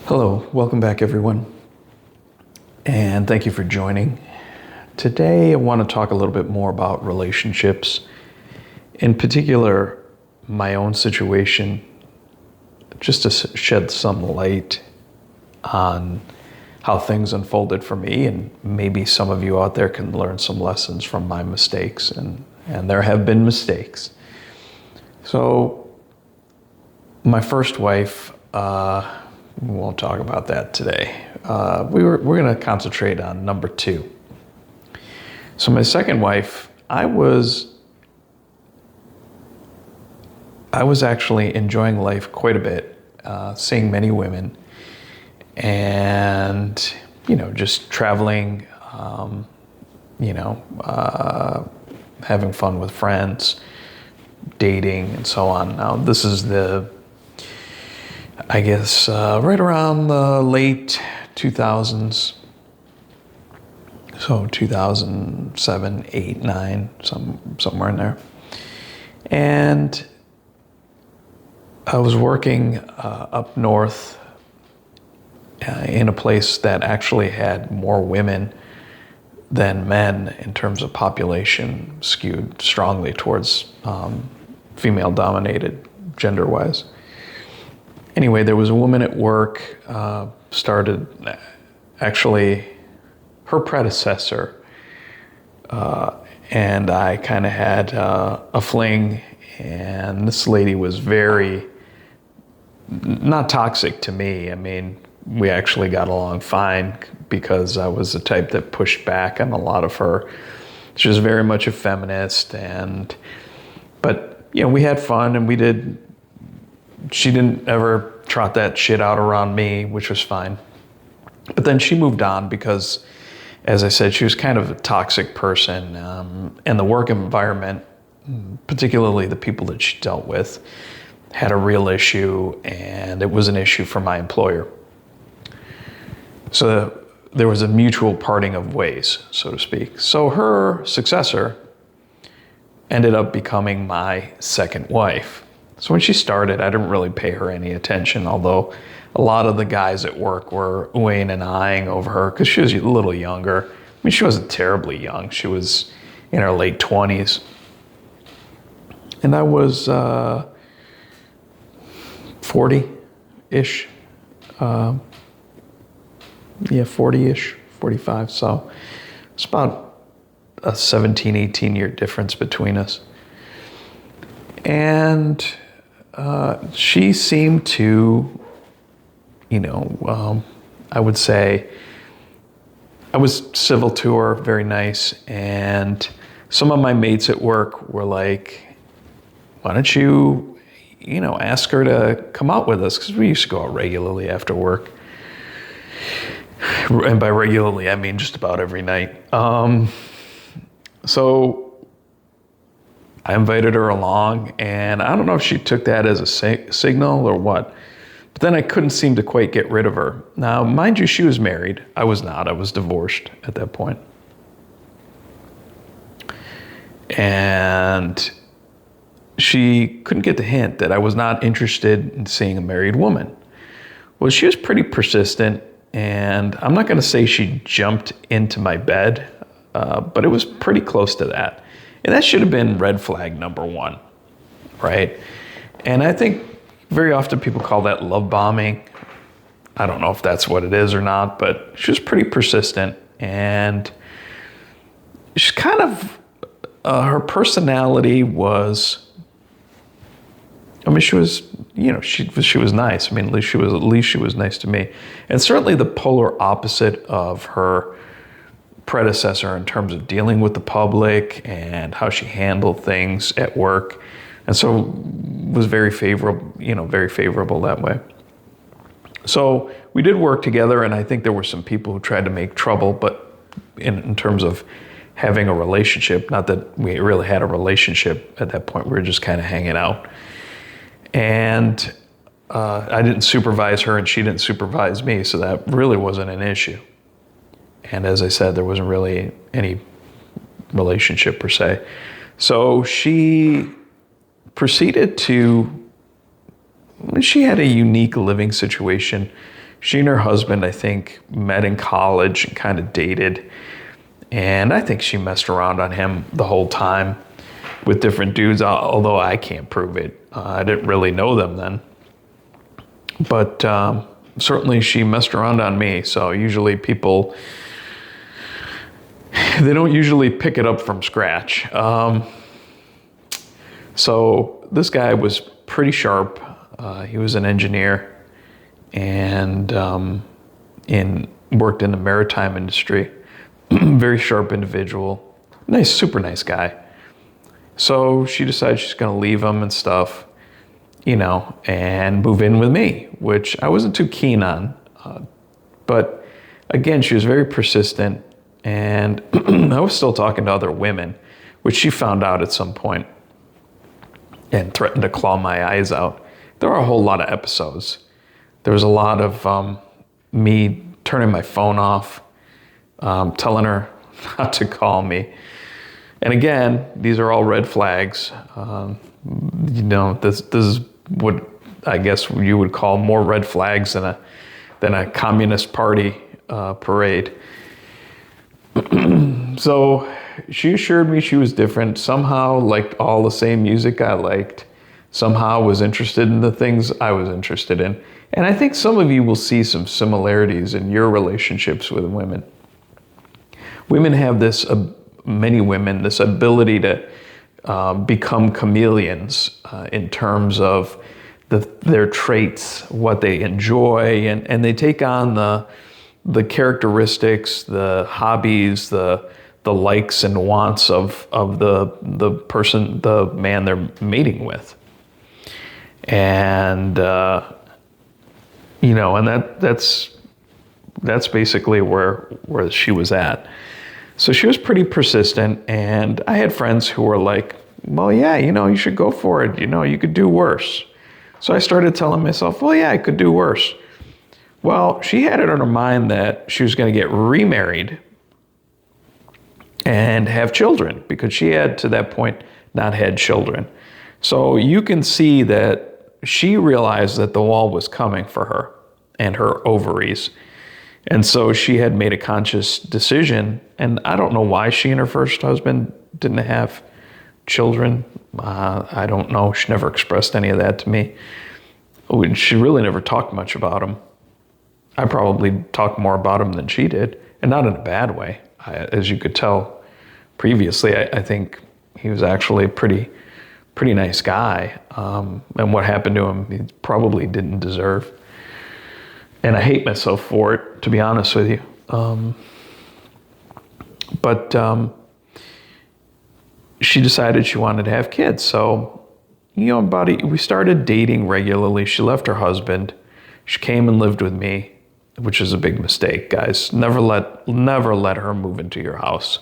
Hello, welcome back everyone, and thank you for joining. Today I want to talk a little bit more about relationships, in particular my own situation, just to shed some light on how things unfolded for me, and maybe some of you out there can learn some lessons from my mistakes, and there have been mistakes. So my first wife, we won't talk about that today. We're going to concentrate on number two. So my second wife, I was actually enjoying life quite a bit, seeing many women, and just traveling, having fun with friends, dating, and so on. Now this is right around the late 2000s, so 2007, 8, 9, somewhere in there. And I was working up north in a place that actually had more women than men in terms of population, skewed strongly towards female-dominated gender-wise. Anyway, there was a woman at work, started actually her predecessor, and I kind of had a fling, and this lady was very, not toxic to me. I mean, we actually got along fine because I was the type that pushed back on a lot of her. She was very much a feminist, but we had fun, and she didn't ever trot that shit out around me, which was fine. But then she moved on because, as I said, she was kind of a toxic person, and the work environment, particularly the people that she dealt with, had a real issue, and it was an issue for my employer. So there was a mutual parting of ways, so to speak. So her successor ended up becoming my second wife. So when she started, I didn't really pay her any attention, although a lot of the guys at work were oohing and eyeing over her because she was a little younger. I mean, she wasn't terribly young. She was in her late 20s. And I was 40-ish. 40-ish, 45. So it's about a 17, 18-year difference between us. And she seemed to, I would say, I was civil to her, very nice. And some of my mates at work were like, why don't you, ask her to come out with us? Because we used to go out regularly after work. And by regularly, I mean just about every night. So I invited her along, and I don't know if she took that as a signal or what, but then I couldn't seem to quite get rid of her. Now, mind you, she was married. I was not. I was divorced at that point. And she couldn't get the hint that I was not interested in seeing a married woman. Well, she was pretty persistent, and I'm not going to say she jumped into my bed, but it was pretty close to that. And that should have been red flag number one, right? And I think very often people call that love bombing. I don't know if that's what it is or not, but she was pretty persistent. And she's kind of, her personality was, she was, she was nice. I mean, at least she was nice to me. And certainly the polar opposite of her predecessor in terms of dealing with the public and how she handled things at work. And so was very favorable that way. So we did work together, and I think there were some people who tried to make trouble, but in terms of having a relationship, not that we really had a relationship at that point, we were just kind of hanging out. And I didn't supervise her and she didn't supervise me, so that really wasn't an issue. And as I said, there wasn't really any relationship per se. So she proceeded to, she had a unique living situation. She and her husband, I think, met in college and kind of dated. And I think she messed around on him the whole time with different dudes, although I can't prove it. I didn't really know them then. But certainly she messed around on me. So usually people, they don't usually pick it up from scratch. So this guy was pretty sharp. He was an engineer and worked in the maritime industry. Very sharp individual. Nice, super nice guy. So she decides she's going to leave him and stuff, and move in with me, which I wasn't too keen on. But again, she was very persistent, and I was still talking to other women, which she found out at some point and threatened to claw my eyes out. There were a whole lot of episodes. There was a lot of me turning my phone off, telling her not to call me. And again, these are all red flags. This is what I guess you would call more red flags than a Communist Party parade. So she assured me she was different, somehow liked all the same music I liked, somehow was interested in the things I was interested in. And I think some of you will see some similarities in your relationships with women. Women have many women, this ability to become chameleons in terms of their traits, what they enjoy, and they take on the characteristics, the hobbies, the likes and wants of the person, the man they're mating with. And and that's basically where she was at. So she was pretty persistent, and I had friends who were like, well, yeah, you should go for it. You could do worse. So I started telling myself, well, yeah, I could do worse. Well, she had it on her mind that she was going to get remarried and have children, because she had, to that point, not had children. So you can see that she realized that the wall was coming for her and her ovaries. And so she had made a conscious decision, and I don't know why she and her first husband didn't have children. I don't know. She never expressed any of that to me. She really never talked much about him. I probably talked more about him than she did, and not in a bad way. As you could tell previously, I think he was actually a pretty nice guy. And what happened to him, he probably didn't deserve. And I hate myself for it, to be honest with you. But she decided she wanted to have kids. So, we started dating regularly. She left her husband. She came and lived with me, which is a big mistake, guys. Never let her move into your house.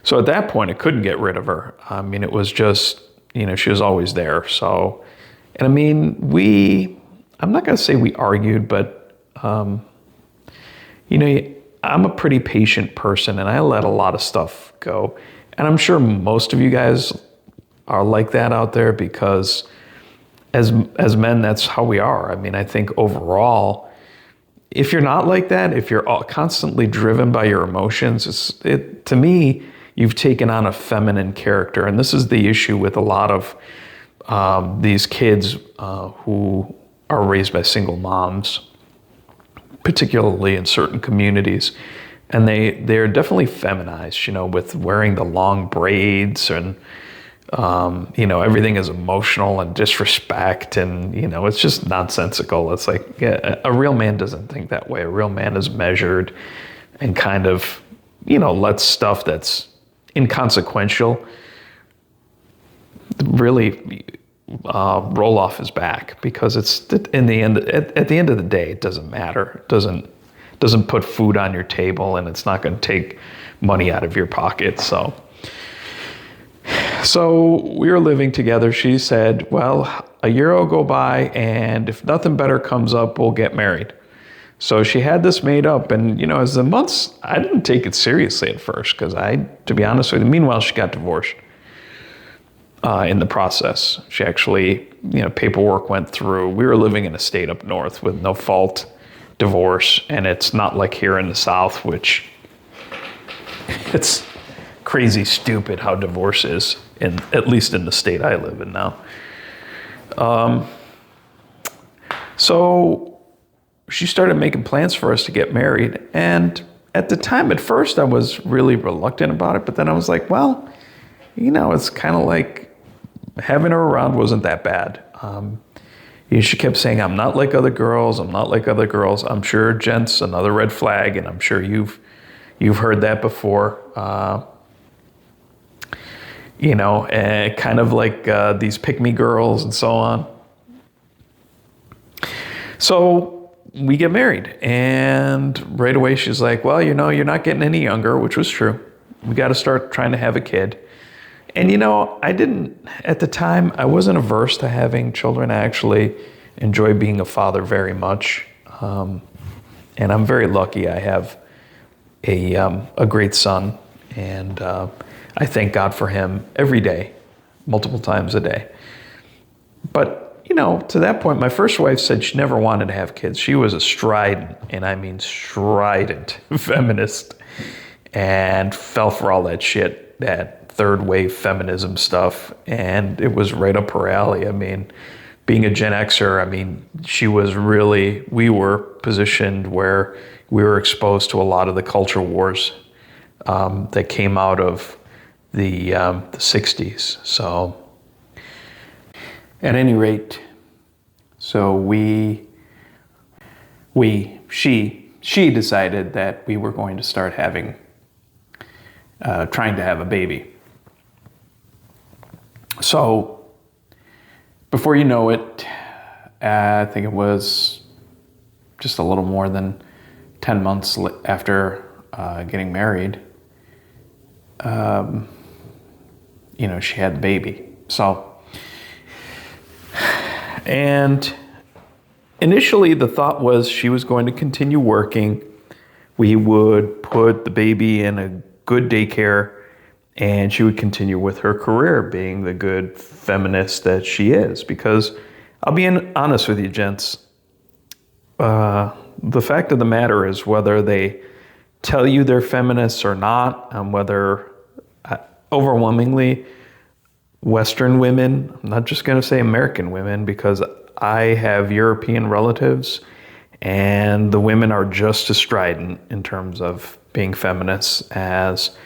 So at that point, I couldn't get rid of her. I mean, it was just, she was always there. So, and I mean, I'm not going to say we argued, but I'm a pretty patient person, and I let a lot of stuff go. And I'm sure most of you guys are like that out there, because as men, that's how we are. I mean, I think overall, if you're not like that, if you're constantly driven by your emotions, to me, you've taken on a feminine character. And this is the issue with a lot of these kids who are raised by single moms, particularly in certain communities. And they're definitely feminized, with wearing the long braids and, everything is emotional and disrespect. And, it's just nonsensical. It's like, a real man doesn't think that way. A real man is measured and kind of, lets stuff that's inconsequential really roll off his back, because it's in the end, at the end of the day, it doesn't matter. It doesn't put food on your table, and it's not going to take money out of your pocket. So we were living together. She said, well, a year will go by, and if nothing better comes up, we'll get married. So she had this made up, and as the months, I didn't take it seriously at first, because to be honest with you, meanwhile, she got divorced. In the process, she actually, paperwork went through. We were living in a state up north with no fault divorce, and it's not like here in the South, which it's crazy stupid how divorce is, at least in the state I live in now. So she started making plans for us to get married, and at the time, at first, I was really reluctant about it, but then I was like, well, it's kind of like having her around wasn't that bad. She kept saying, I'm not like other girls. I'm not like other girls. I'm sure gents, another red flag, and I'm sure you've heard that before. Kind of like these pick-me girls and so on. So we get married, and right away she's like, well, you're not getting any younger, which was true. We got to start trying to have a kid. And at the time, I wasn't averse to having children. I actually enjoy being a father very much. And I'm very lucky. I have a great son, and I thank God for him every day, multiple times a day. But, to that point, my first wife said she never wanted to have kids. She was a strident, and I mean strident feminist, and fell for all that shit, that third wave feminism stuff, and it was right up her alley. I mean, being a Gen Xer, we were positioned where we were exposed to a lot of the culture wars that came out of the 60s. So at any rate, so she decided that we were going to start trying to have a baby. So before you know it, I think it was just a little more than 10 months after getting married, she had the baby. So, and initially the thought was she was going to continue working. We would put the baby in a good daycare, and she would continue with her career being the good feminist that she is. Because I'll be honest with you, gents, the fact of the matter is, whether they tell you they're feminists or not, and whether overwhelmingly Western women, I'm not just going to say American women, because I have European relatives, and the women are just as strident in terms of being feminists as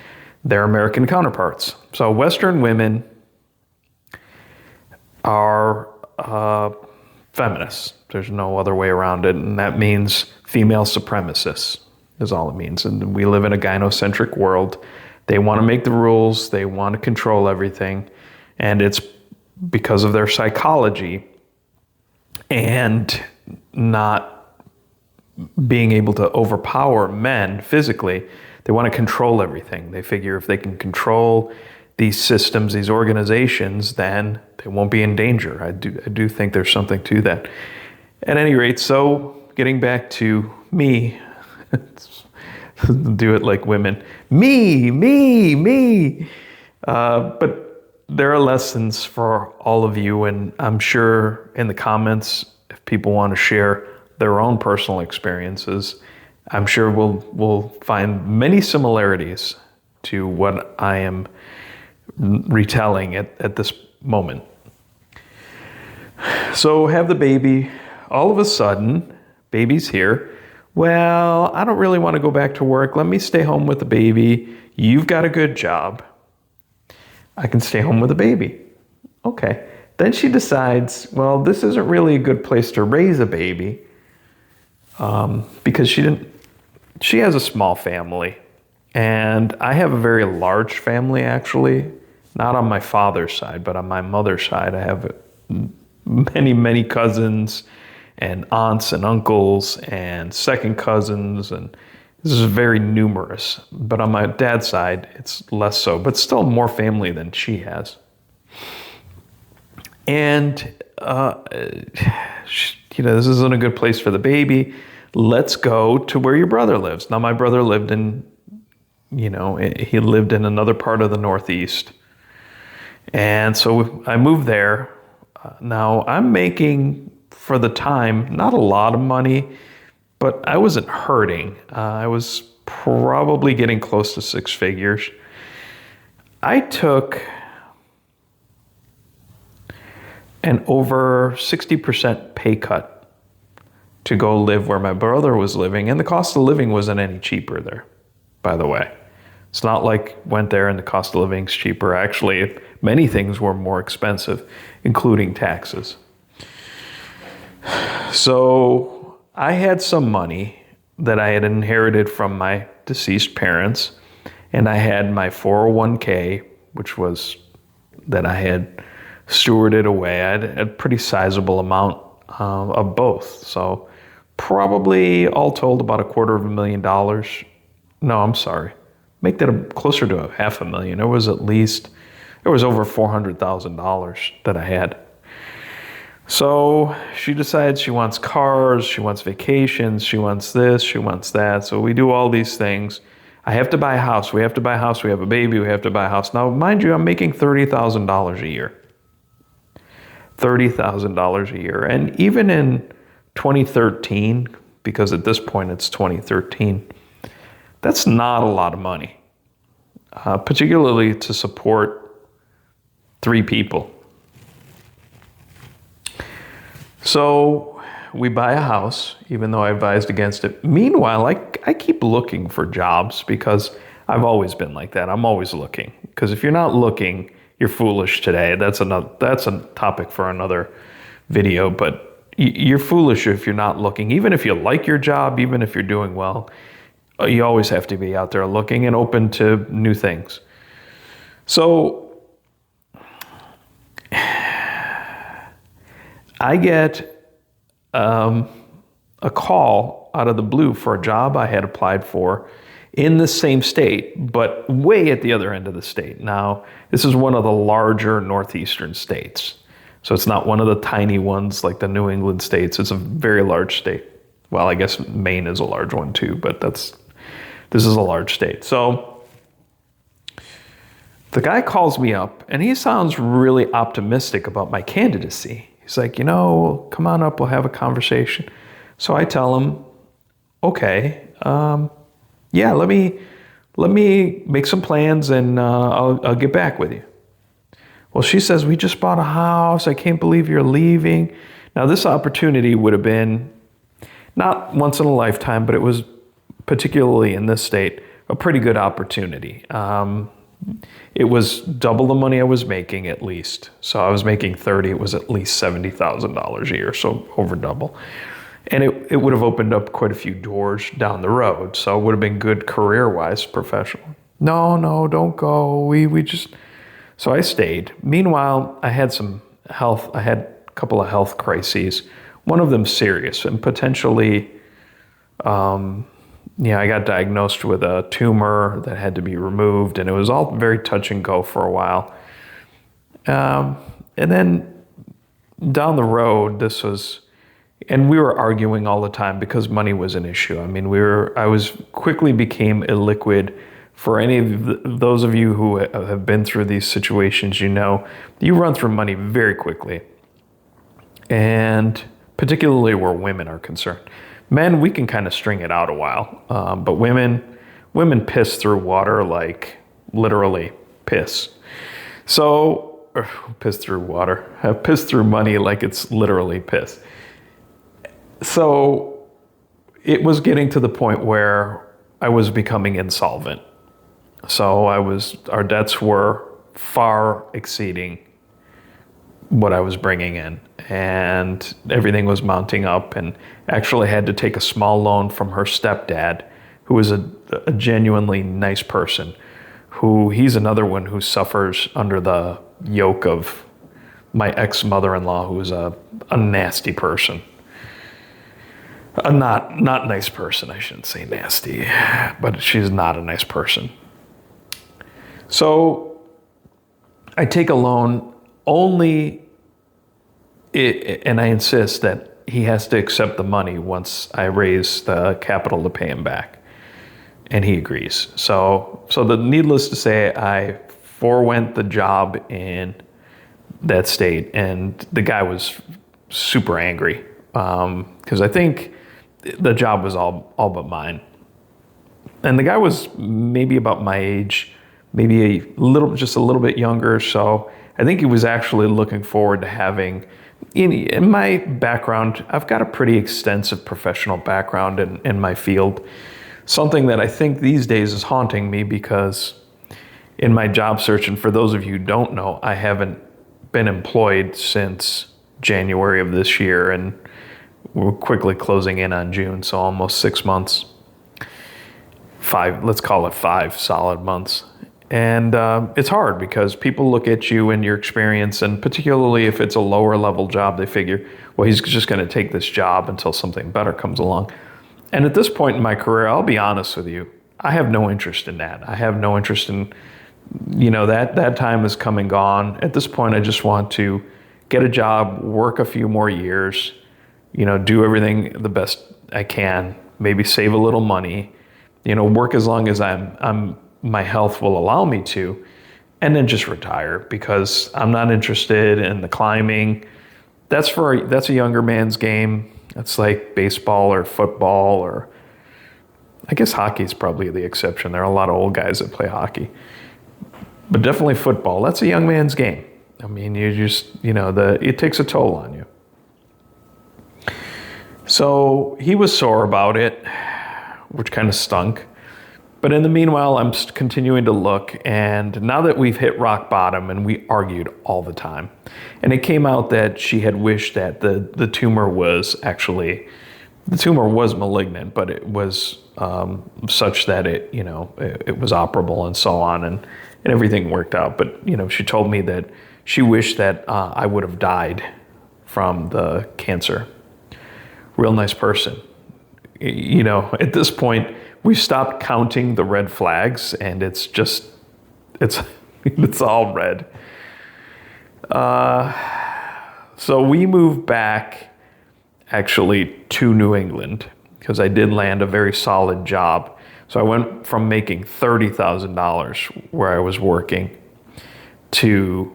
their American counterparts. So Western women are feminists. There's no other way around it, and that means female supremacists is all it means. And we live in a gynocentric world. They want to make the rules. They want to control everything, and it's because of their psychology and not being able to overpower men physically. They want to control everything. They figure if they can control these systems, these organizations, then they won't be in danger. I do think there's something to that. At any rate, so getting back to me, do it like women. Me. But there are lessons for all of you, and I'm sure in the comments, if people want to share their own personal experiences, I'm sure we'll find many similarities to what I am retelling at this moment. So have the baby. All of a sudden, baby's here. Well, I don't really want to go back to work. Let me stay home with the baby. You've got a good job. I can stay home with the baby. Okay. Then she decides, well, this isn't really a good place to raise a baby, because she has a small family, and I have a very large family, actually, not on my father's side, but on my mother's side. I have many cousins and aunts and uncles and second cousins, and this is very numerous. But on my dad's side, it's less so, but still more family than she has. And, this isn't a good place for the baby. Let's go to where your brother lives. Now, my brother lived in another part of the Northeast. And so I moved there. Now, I'm making, for the time, not a lot of money, but I wasn't hurting. I was probably getting close to six figures. I took an over 60% pay cut to go live where my brother was living, and the cost of living wasn't any cheaper there, by the way. It's not like went there and the cost of living's cheaper. Actually, many things were more expensive, including taxes. So I had some money that I had inherited from my deceased parents, and I had my 401k, which was that I had stewarded away. I had a pretty sizable amount of both. So probably all told about $250,000. No, I'm sorry. Make that closer to $500,000. There was over $400,000 that I had. So she decides she wants cars, she wants vacations, she wants this, she wants that. So we do all these things. I have to buy a house. We have to buy a house. We have a baby. We have to buy a house. Now, mind you, I'm making $30,000 a year. $30,000 a year. And even in 2013, because at this point it's 2013, that's not a lot of money, particularly to support 3 people. So we buy a house, even though I advised against it. Meanwhile, I keep looking for jobs because I've always been like that. I'm always looking. Because if you're not looking, you're foolish today. That's a topic for another video, but you're foolish if you're not looking. Even if you like your job, even if you're doing well, you always have to be out there looking and open to new things. So I get a call out of the blue for a job I had applied for in the same state, but way at the other end of the state. Now, this is one of the larger northeastern states. So it's not one of the tiny ones like the New England states. It's a very large state. Well, I guess Maine is a large one too, but this is a large state. So the guy calls me up and he sounds really optimistic about my candidacy. He's like, come on up, we'll have a conversation. So I tell him, okay, yeah, let me make some plans and I'll get back with you. Well, she says, we just bought a house. I can't believe you're leaving. Now, this opportunity would have been not once in a lifetime, but it was particularly in this state, a pretty good opportunity. It was double the money I was making at least. So I was making 30, it was at least $70,000 a year, so over double. And it would have opened up quite a few doors down the road. So it would have been good career-wise, professional. No, don't go. So I stayed. Meanwhile, I had a couple of health crises, one of them serious and potentially, I got diagnosed with a tumor that had to be removed, and it was all very touch and go for a while. And then down the road, and we were arguing all the time because money was an issue. I mean, I quickly became illiquid. For any of those of you who have been through these situations, you run through money very quickly. And particularly where women are concerned. Men, we can kind of string it out a while, but women piss through water like literally piss. So, piss through water, piss through money like it's literally piss. So it was getting to the point where I was becoming insolvent. So our debts were far exceeding what I was bringing in, and everything was mounting up, and actually had to take a small loan from her stepdad, who was a genuinely nice person, he's another one who suffers under the yoke of my ex-mother-in-law, who is a nasty person. A not nice person, I shouldn't say nasty, but she's not a nice person. So I take a loan only, and I insist that he has to accept the money once I raise the capital to pay him back. And he agrees. So needless to say, I forewent the job in that state, and the guy was super angry. Because I think the job was all but mine. And the guy was maybe about my age, maybe just a little bit younger. So I think he was actually looking forward to having, in my background, I've got a pretty extensive professional background in my field. Something that I think these days is haunting me because in my job search, and for those of you who don't know, I haven't been employed since January of this year, and we're quickly closing in on June, so almost 6 months. Let's call it 5 solid months. And it's hard because people look at you and your experience, and particularly if it's a lower level job, they figure, well, he's just going to take this job until something better comes along. And at this point in my career, I'll be honest with you, I have no interest in that. I have no interest in, that time is come and gone. At this point, I just want to get a job, work a few more years, do everything the best I can, maybe save a little money, work as long as my health will allow me to, and then just retire because I'm not interested in the climbing. That's a younger man's game. That's like baseball or football, or I guess hockey is probably the exception. There are a lot of old guys that play hockey, but definitely football. That's a young man's game. I mean, you just, it takes a toll on you. So he was sore about it, which kind of stunk. But in the meanwhile, I'm continuing to look, and now that we've hit rock bottom, and we argued all the time, and it came out that she had wished that the tumor was malignant, but it was such that it was operable and so on, and everything worked out. But she told me that she wished that I would have died from the cancer. Real nice person. At this point, we stopped counting the red flags, and it's all red. So we moved back actually to New England because I did land a very solid job. So I went from making $30,000 where I was working to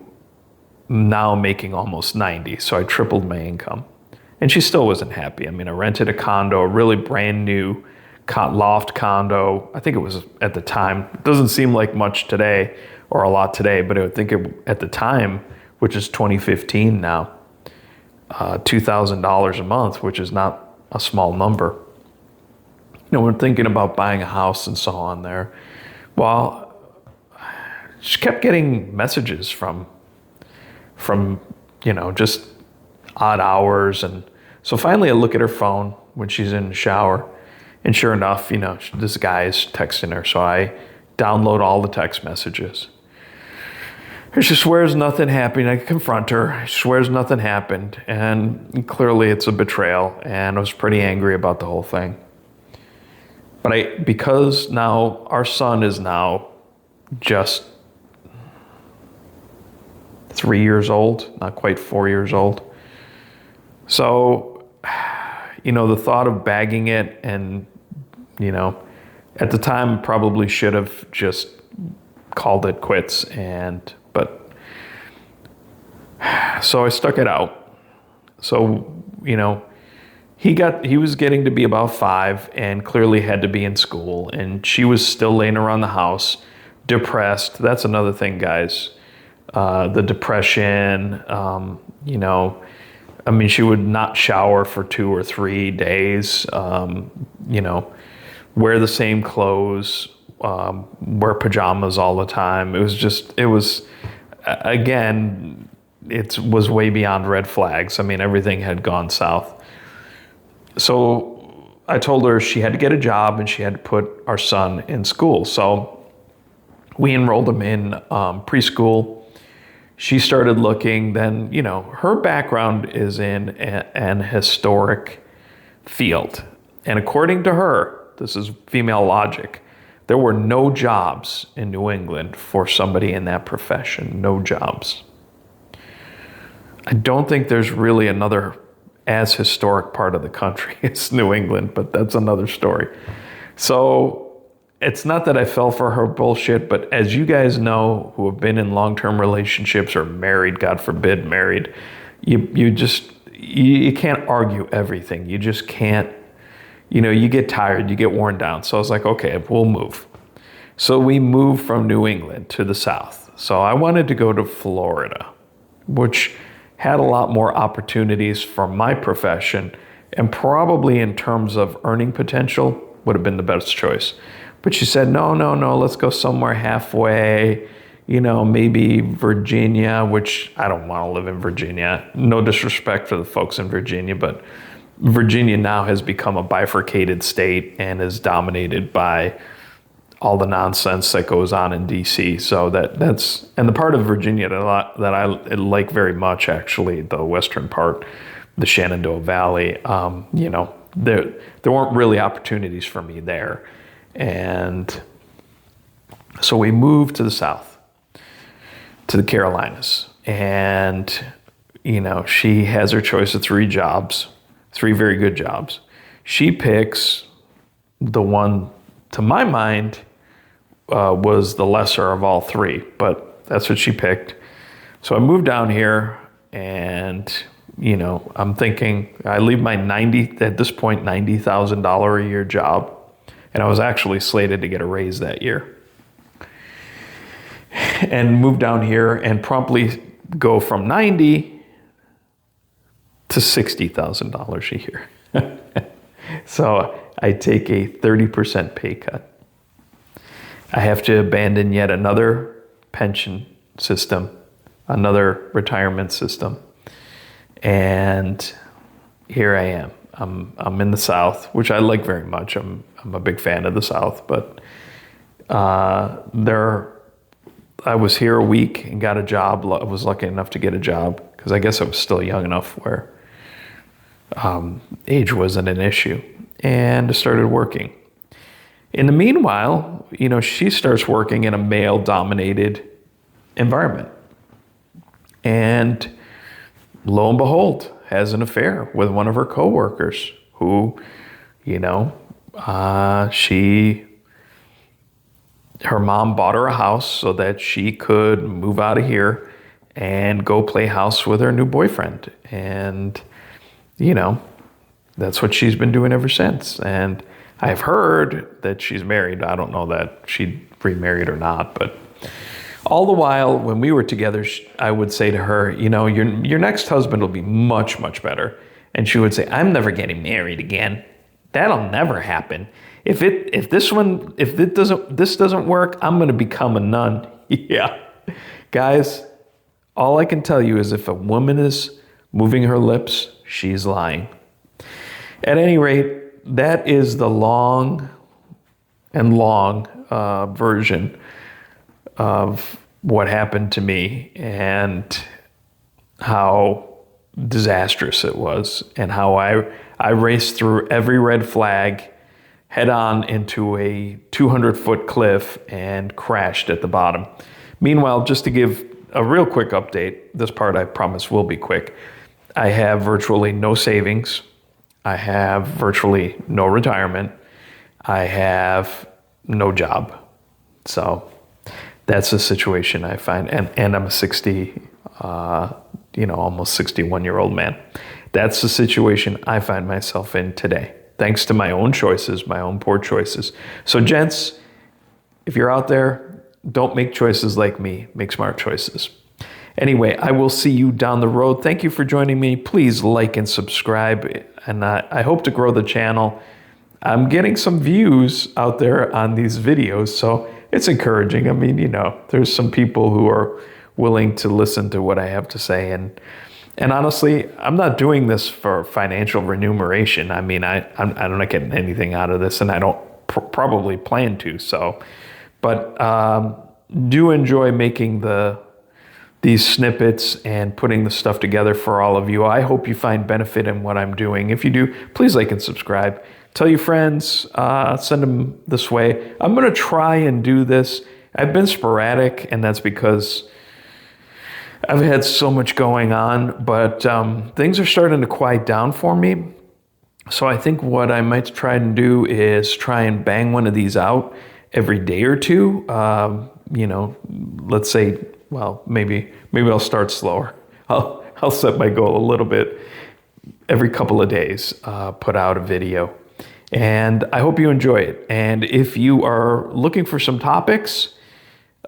now making almost 90. So I tripled my income. And she still wasn't happy. I mean, I rented a condo, a really brand new loft condo. I think it was at the time. It doesn't seem like much today or a lot today, but I think at the time, which is 2015 now, $2,000 a month, which is not a small number. We're thinking about buying a house and so on there. Well, she kept getting messages from just odd hours. And so finally I look at her phone when she's in the shower, and sure enough, this guy is texting her. So I download all the text messages. And she swears nothing happened. I confront her. She swears nothing happened. And clearly it's a betrayal. And I was pretty angry about the whole thing. But because now our son is now just 3 years old, not quite 4 years old. So, the thought of bagging it and, at the time probably should have just called it quits. So I stuck it out. So, he was getting to be about 5 and clearly had to be in school, and she was still laying around the house, depressed. That's another thing, guys. The depression, she would not shower for 2 or 3 days, wear the same clothes, wear pajamas all the time. It was way beyond red flags. Everything had gone south. So I told her she had to get a job and she had to put our son in school. So we enrolled him in preschool. She started looking. Then, her background is in an historic field. And according to her, this is female logic, there were no jobs in New England for somebody in that profession. No jobs. I don't think there's really another as historic part of the country as New England, but that's another story. So it's not that I fell for her bullshit, but as you guys know who have been in long-term relationships or married, God forbid, married, you can't argue everything. You just can't you get tired, you get worn down. So I was like, okay, we'll move. So we moved from New England to the South. So I wanted to go to Florida, which had a lot more opportunities for my profession, and probably in terms of earning potential would have been the best choice. But she said, no, let's go somewhere halfway, maybe Virginia, which I don't want to live in Virginia. No disrespect for the folks in Virginia, but Virginia now has become a bifurcated state and is dominated by all the nonsense that goes on in DC. So that's and the part of Virginia that I like very much, actually, the western part, the Shenandoah Valley. There weren't really opportunities for me there, and so we moved to the South, to the Carolinas, and she has her choice of 3 jobs, 3 very good jobs. She picks the one, to my mind, was the lesser of all 3, but that's what she picked. So I moved down here, and I'm thinking I leave my $90,000 a year job, and I was actually slated to get a raise that year, and move down here and promptly go from $90,000 to $60,000 a year. So I take a 30% pay cut. I have to abandon yet another pension system, another retirement system. And here I am. I'm in the South, which I like very much. I'm a big fan of the South, but I was here a week and got a job. I was lucky enough to get a job because I guess I was still young enough where age wasn't an issue, and I started working. In the meanwhile, she starts working in a male-dominated environment, and lo and behold, has an affair with one of her coworkers who, her mom bought her a house so that she could move out of here and go play house with her new boyfriend. And, that's what she's been doing ever since. And I've heard that she's married. I don't know that she remarried or not, but all the while when we were together, I would say to her, your next husband will be much, much better. And she would say, I'm never getting married again. That'll never happen. If this doesn't work, I'm going to become a nun. Yeah. Guys, all I can tell you is if a woman is moving her lips, she's lying. At any rate, that is the long version of what happened to me and how disastrous it was, and how I raced through every red flag head on into a 200-foot cliff and crashed at the bottom. Meanwhile, just to give a real quick update, this part I promise will be quick. I have virtually no savings. I have virtually no retirement. I have no job. So that's the situation I find. And I'm a almost 61-year-old man. That's the situation I find myself in today, thanks to my own choices, my own poor choices. So gents, if you're out there, don't make choices like me. Make smart choices. Anyway, I will see you down the road. Thank you for joining me. Please like and subscribe. And I hope to grow the channel. I'm getting some views out there on these videos, so it's encouraging. I mean, there's some people who are willing to listen to what I have to say. And honestly, I'm not doing this for financial remuneration. I mean, I'm not getting anything out of this, and I don't probably plan to. But do enjoy making these snippets and putting the stuff together for all of you. I hope you find benefit in what I'm doing. If you do, please like and subscribe. Tell your friends, send them this way. I'm going to try and do this. I've been sporadic, and that's because I've had so much going on, but things are starting to quiet down for me. So I think what I might try and do is try and bang one of these out every day or two. Let's say, well, maybe I'll start slower. I'll set my goal a little bit. Every couple of days, put out a video. And I hope you enjoy it. And if you are looking for some topics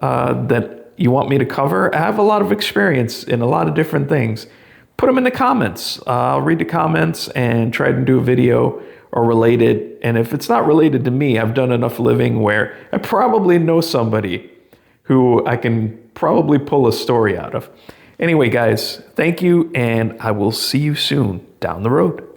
that you want me to cover, I have a lot of experience in a lot of different things. Put them in the comments. I'll read the comments and try to do a video or related. And if it's not related to me, I've done enough living where I probably know somebody who I can probably pull a story out of. Anyway, guys, thank you, and I will see you soon down the road.